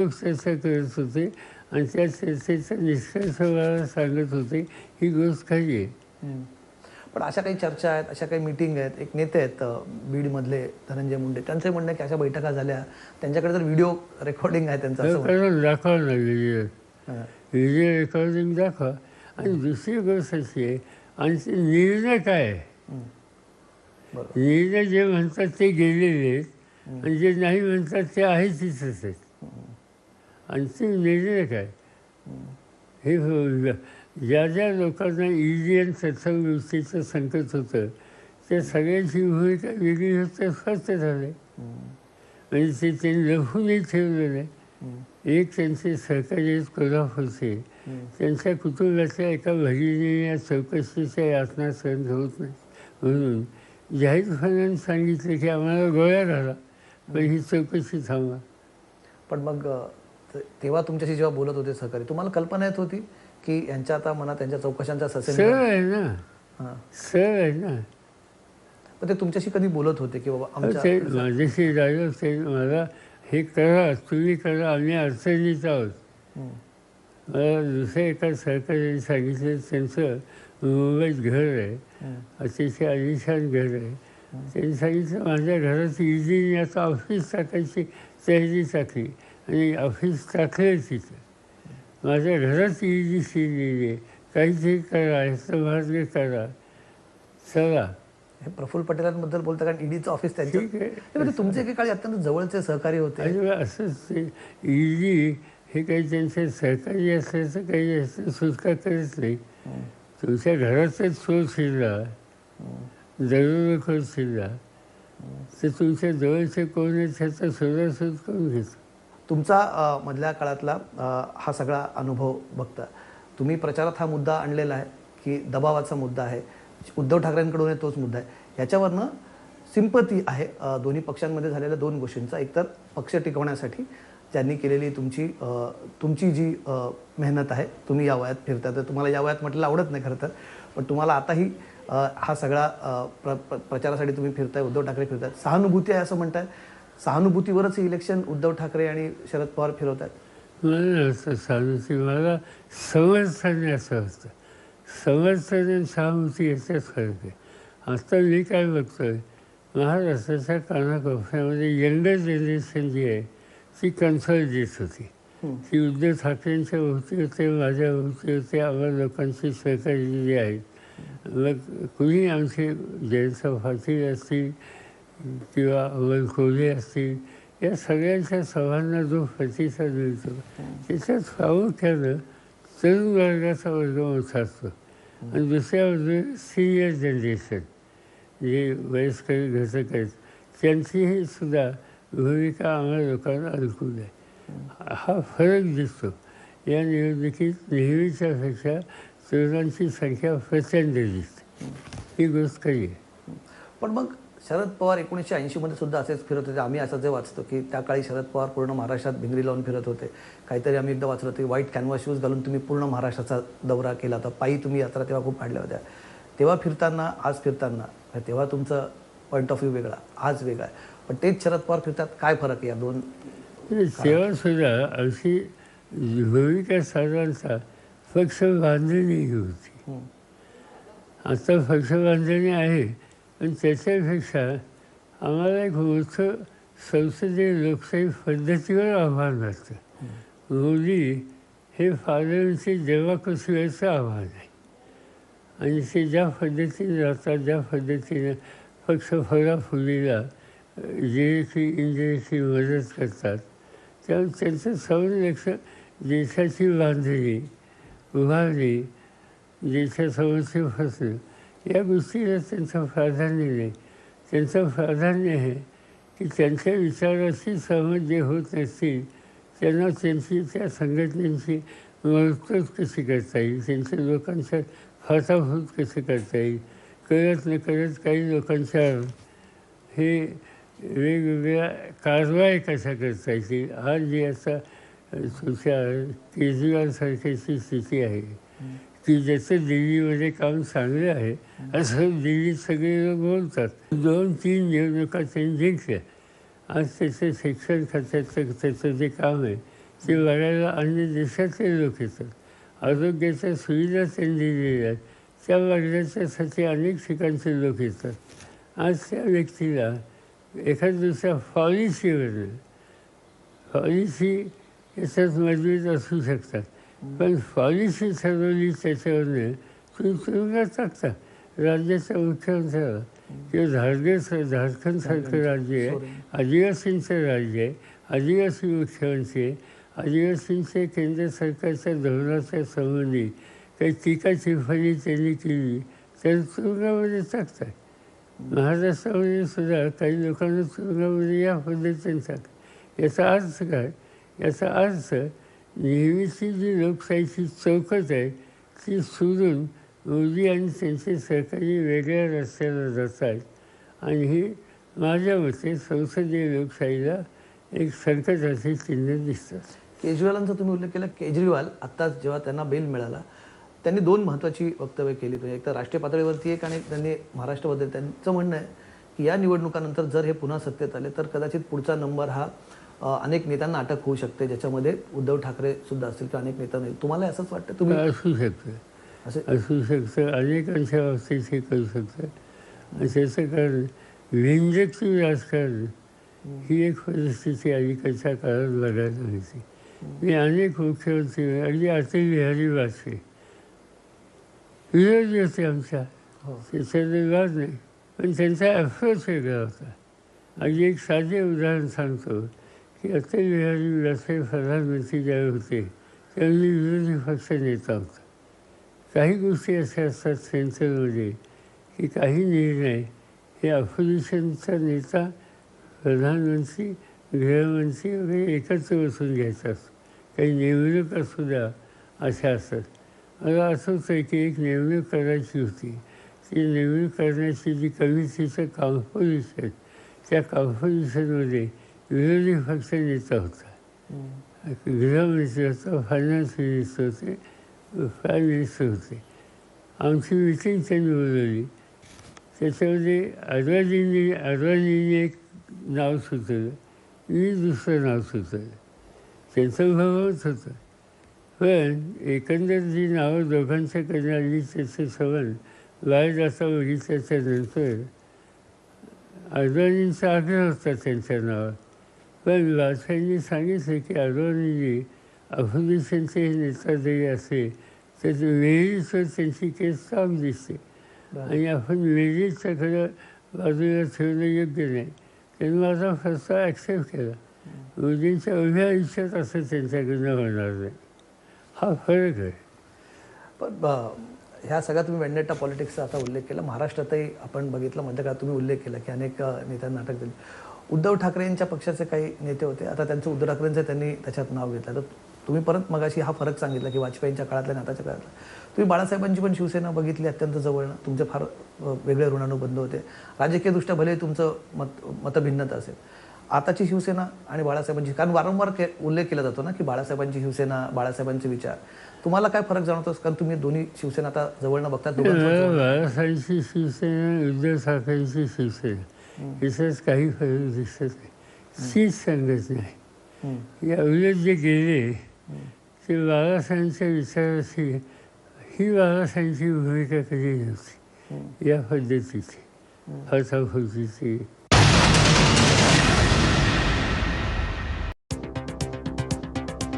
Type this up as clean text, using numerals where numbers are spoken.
चर्चा करत होते आणि त्या चर्चेचा निष्कर्ष मला सांगत होते, ही गोष्ट खरी आहे. पण अशा काही चर्चा आहेत, अशा काही मीटिंग आहेत. एक नेते आहेत बीडमधले धनंजय मुंडे, त्यांचं म्हणणं आहे की अशा बैठका झाल्या, त्यांच्याकडे जर व्हिडिओ रेकॉर्डिंग आहे त्यांचं असं करून दाखवा ना व्हिडिओ हां. व्हिडिओ रेकॉर्डिंग दाखवा. आणि दुसरी गोष्ट अशी आहे, आणि ते निर्णय काय आहे? बरोबर. निर्णय जे म्हणतात ते गेलेले आहेत आणि जे नाही म्हणतात ते आहे तिथंच आहेत. आणि ते निर्णय काय हे ज्या ज्या लोकांना ईडी आणि तत्समवृत्तीचं संकट होतं त्या सगळ्यांची भूमिका वेगळी होतं स्पष्ट झाले. म्हणजे ते त्यांनी लपूनही ठेवलं नाही. एक त्यांचे सहकारी आहेत कोल्हापूरचे, त्यांच्या कुटुंबातल्या एका भगिनीने या चौकशीच्या यातना सहन होत नाही म्हणून जाहीरपणाने सांगितलं की आम्हाला गोळ्या घाला, पण ही चौकशी थांबवा. पण मग तेव्हा तुमच्याशी जेव्हा बोलत होते सहकारी, तुम्हाला कल्पना येत होती की यांच्या आता मनात त्यांच्या चौकशांचा ससेन सरळ आहे ना, हां. सरळ आहे ना. पण ते तुमच्याशी कधी बोलत होते की बाबा आमच्या ते माझ्याशी राहिलं ते मला हे करा, तुम्ही करा, आम्ही अडचणीत आहोत. मला दुसऱ्या एका सहकार्याने सांगितलं त्यांचं मुंबईत घर आहे, अतिशय आलिशान घर आहे. त्यांनी सांगितलं माझ्या घरात इजी आता ऑफिस टाकायची तयारी टाकली आणि ऑफिस टाकलं तिथं. माझ्या घरात इजी शिरलेली आहे, काहीतरी करा, ह्याचा मार्ग करा, चला. हे प्रफुल्ल पटेलांबद्दल बोलता, कारण ईडीचं ऑफिस त्यांचं ठीक आहे. म्हणजे तुमचे एकेकाळी अत्यंत जवळचे सहकारी होते. आणि असंच ते इजी हे काही त्यांचे सहकारी असल्याचं काही असं सुटका करत नाही. तुमच्या घरातच चोर शिरला, दरोडेखोर शिरला, तर तुमच्या जवळचे कोण आहेत ह्याचा शोधाशोध करून घेतो. तुमचा मधल्या काळातला हा सगळा अनुभव बघता तुम्ही प्रचारात हा मुद्दा आणलेला आहे की दबावाचा मुद्दा आहे, उद्धव ठाकरेंकडून तोच मुद्दा आहे. ह्याच्यावरनं सिंपती आहे दोन्ही पक्षांमध्ये झालेल्या दोन गोष्टींचा. एकतर पक्ष टिकवण्यासाठी ज्यांनी केलेली तुमची जी मेहनत आहे, तुम्ही या वयात फिरता, तर तुम्हाला या वयात म्हटलं आवडत नाही खरं तर, पण तुम्हाला आताही हा सगळा प्रचारासाठी तुम्ही फिरताय, उद्धव ठाकरे फिरतायत, सहानुभूती आहे असं म्हणताय. सहानुभूतीवरच इलेक्शन उद्धव ठाकरे आणि शरद पवार फिरवत आहेत. मला असं सहानुभूती, मला समर्थन असं असतं. समर्थन आणि सहानुभूती याच्यात फरक आहे. आता मी काय बघतोय, महाराष्ट्राच्या कानाकोपऱ्यामध्ये यंगर जनरेशन जी आहे ती कन्सॉलिडेट होती. ती उद्धव ठाकरेंच्या भोवती होते, माझ्या भोवती होते, आम्हा लोकांची सहकारी जी आहेत. मग कुणी आमचे जयंत पाटील असतील किंवा अमोल कोल्हे असतील, या सगळ्यांच्या सभांना जो प्रतिसाद मिळतो त्याच्यात प्रामुख्यानं तरुण वर्गाचा वर्ग मोठा असतो. आणि दुसऱ्या बाजूने सिनियर जनरेशन जे वयस्कर घटक आहेत त्यांचीही सुद्धा भूमिका आम्हाला लोकांना अनुकूल आहे. हा फरक दिसतो. या निवडणुकीत नेहमीच्यापेक्षा तरुणांची संख्या प्रचंड दिसते, ही गोष्ट खरी आहे. पण मग शरद पवार 1980 सुद्धा असेच फिरत होते. आम्ही असं जे वाचतो की त्या काळी शरद पवार पूर्ण महाराष्ट्रात भिंगरी लावून फिरत होते. काहीतरी आम्ही एकदा वाचलं होतं की व्हाईट कॅनव्हास शूज घालून तुम्ही पूर्ण महाराष्ट्राचा दौरा केला होता. पायी तुम्ही यात्रा तेव्हा खूप काढल्या होत्या. तेव्हा फिरताना आज फिरताना तेव्हा तुमचं पॉईंट ऑफ व्ह्यू वेगळा, आज वेगळा आहे. पण तेच शरद पवार फिरतात, काय फरक आहे या दोन? तेव्हा सुद्धा अशी भूमिका साधारणतः पक्ष बांधणी होती. आता पक्ष बांधणी आहे, पण त्याच्यापेक्षा आम्हाला एक मोठं संसदीय लोकशाही पद्धतीवर आव्हान असतं. मोदी हे फादरांची डेमोक्रेसीवरचं आव्हान आहे. आणि ते ज्या पद्धतीने जातात, ज्या पद्धतीने पक्ष फुलीला डिरेक्टली इनडिरेक्टली मदत करतात, त्यामुळे त्यांचं सौर लक्ष देशाची बांधणी, उभारणी, देशासमोरचे फसणं या गोष्टीला त्यांचं प्राधान्य नाही. त्यांचं प्राधान्य आहे की त्यांच्या विचाराशी सहमत जे होत नसतील त्यांना त्यांची त्या संघटनेची मदत कशी करता येईल, त्यांच्या लोकांच्या फाटाफूट कसं करता येईल, कळत नकळत काही लोकांच्या हे वेगवेगळ्या कारवाया कशा करता येतील. आज जी आता तुमच्या केजरीवालसारख्याची स्थिती आहे की ज्याचं दिल्लीमध्ये काम चांगलं आहे असं दिल्लीत सगळे लोक बोलतात. 2-3 निवडणुका त्यांनी जिंकल्या. आज त्याचं शिक्षण खात्याचं त्याचं जे काम आहे ते बघायला अन्य देशातले लोक येतात. आरोग्याच्या सुविधा त्यांनी दिलेल्या आहेत, त्या बघण्याच्यासाठी अनेक ठिकाणचे लोक येतात. आज त्या व्यक्तीला एखाद्या दुसऱ्या पॉलिसी याच्यात मजबूत असू शकतात, पण पॉलिसी ठरवली त्याच्यावरनं तुम्ही तुरुंगात टाकता. राज्याच्या मुख्यमंत्र्याला किंवा झारखंडसारखं राज्य आहे, आदिवासींचं राज्य आहे, आदिवासी मुख्यमंत्री आहे, आदिवासींचे केंद्र सरकारच्या धोरणाच्या संबंधी काही टीका टिप्पणी त्यांनी केली तर तुरुंगामध्ये टाकतात. महाराष्ट्रामध्ये सुद्धा काही लोकांना तुरुंगामध्ये या पद्धतीने टाकतात. याचा अर्थ काय? याचा अर्थ नेहमीची जी लोकशाहीची चौकट आहे ती सोडून मोदी आणि त्यांचे सहकारी वेगळ्या रस्त्याला जात आहेत आणि ही माझ्या मते संसदीय लोकशाहीला एक संकटाचे चिन्ह दिसतात. केजरीवालांचा तुम्ही उल्लेख केला. केजरीवाल आत्ताच जेव्हा त्यांना बेल मिळाला त्यांनी 2 महत्त्वाची वक्तव्य केली. म्हणजे एक तर राष्ट्रीय पातळीवरती एक, आणि त्यांनी महाराष्ट्राबद्दल त्यांचं म्हणणं आहे की या निवडणुकानंतर जर हे पुन्हा सत्तेत आले तर कदाचित पुढचा नंबर हा अनेक नेत्यांना अटक होऊ शकते, ज्याच्यामध्ये उद्धव ठाकरे सुद्धा असतील किंवा अनेक नेता नाही. तुम्हाला असंच वाटतं? तुम्ही असू शकतं अनेकांच्या बाबतीत हे करू शकतं. आणि त्याचं कारण व्यंजकची राजकारण ही एक परिस्थिती अलीकडच्या काळात बघायला मिळते. मी अनेक मुख्यमंत्री अगदी अटल बिहारी वाजपेयी विरोधी होते आमच्या, त्याच्यात वाद नाही, पण त्यांचा अप्रोच वेगळा होता. अगदी एक साधे उदाहरण सांगतो की अटल बिहारी वाजपेयी प्रधानमंत्री ज्यावेळी होते त्यावेळी विरोधी पक्ष नेता होता. काही गोष्टी अशा असतात सेंट्रलमध्ये की काही निर्णय हे अपोजिशनचा नेता, प्रधानमंत्री, गृहमंत्री वगैरे एकत्र बसून घ्यायचा असतो. काही नेमणुका सुद्धा अशा असतात. मला असं होतं की एक नेमणूक करायची होती. ती नेमणूक करण्याची जी कमिटीचं कॉम्पोजिशन, त्या कॉम्पोजिशनमध्ये विरोधी पक्ष नेता होता, गृहमंत्री होता, फायनान्स मिनिस्टर होते, प्राईम मिनिस्टर होते. आमची मिटिंग त्यांनी बोलवली. त्याच्यामध्ये अडवाणींनी एक नाव सुचवलं, मी दुसरं नाव सुचवलं. त्यांचं भवत होतं, पण एकंदर जी नावं दोघांच्याकडे आली त्याचं संबंध बायोडाटा बघितल्याच्या नंतर अडवाणींचा आग्रह होता त्यांच्या नावात. पण वाजपेयींनी सांगितलं की अडवाणीजी अपोजिशनचे नेता जरी असले तर मेरिटवर त्यांची केस काम दिसते आणि आपण मेरिटचं खरं बाजूला ठेवणं योग्य नाही. त्यांनी माझा प्रस्ताव ॲक्सेप्ट केला. मोदींच्या उभ्या आयुष्यात असं त्यांच्याकडनं होणार नाही. हा फरक आहे. पण ह्या सगळ्या तुम्ही वेंडेटा पॉलिटिक्सचा आता उल्लेख केला. महाराष्ट्रातही आपण बघितलं मध्यकाळात तुम्ही उल्लेख केला की अनेक नेत्यांना अटक दिली. उद्धव ठाकरेंच्या पक्षाचे काही नेते होते, आता त्यांचं उद्धव ठाकरेंचं त्यांनी त्याच्यात नाव घेतलं. तर तुम्ही परत मगाशी हा फरक सांगितला की वाजपेयींच्या काळातल्या आणि आताच्या काळातला. तुम्ही बाळासाहेबांची पण शिवसेना बघितली अत्यंत जवळनं, तुमचे फार वेगळे ऋणानुबंध होते. राजकीयदृष्ट्या भले तुमचं मतभिन्नता असेल. आताची शिवसेना आणि बाळासाहेबांची, कारण वारंवार उल्लेख केला जातो ना की बाळासाहेबांची शिवसेना, बाळासाहेबांचे विचार, तुम्हाला काय फरक जाणवतो? कारण तुम्ही दोन्ही शिवसेना आता जवळनं बघतात. बाळासाहेबांची शिवसेना, उद्धव ठाकरेंची शिवसेना याच्यात काही फरक दिसत नाही. सीच सांगत नाही. या उलट जे गेले ते बाळासाहेबांच्या विचाराशी ही बाळासाहेबांची भूमिका कधी नव्हती. या पद्धतीची हसाफुशीची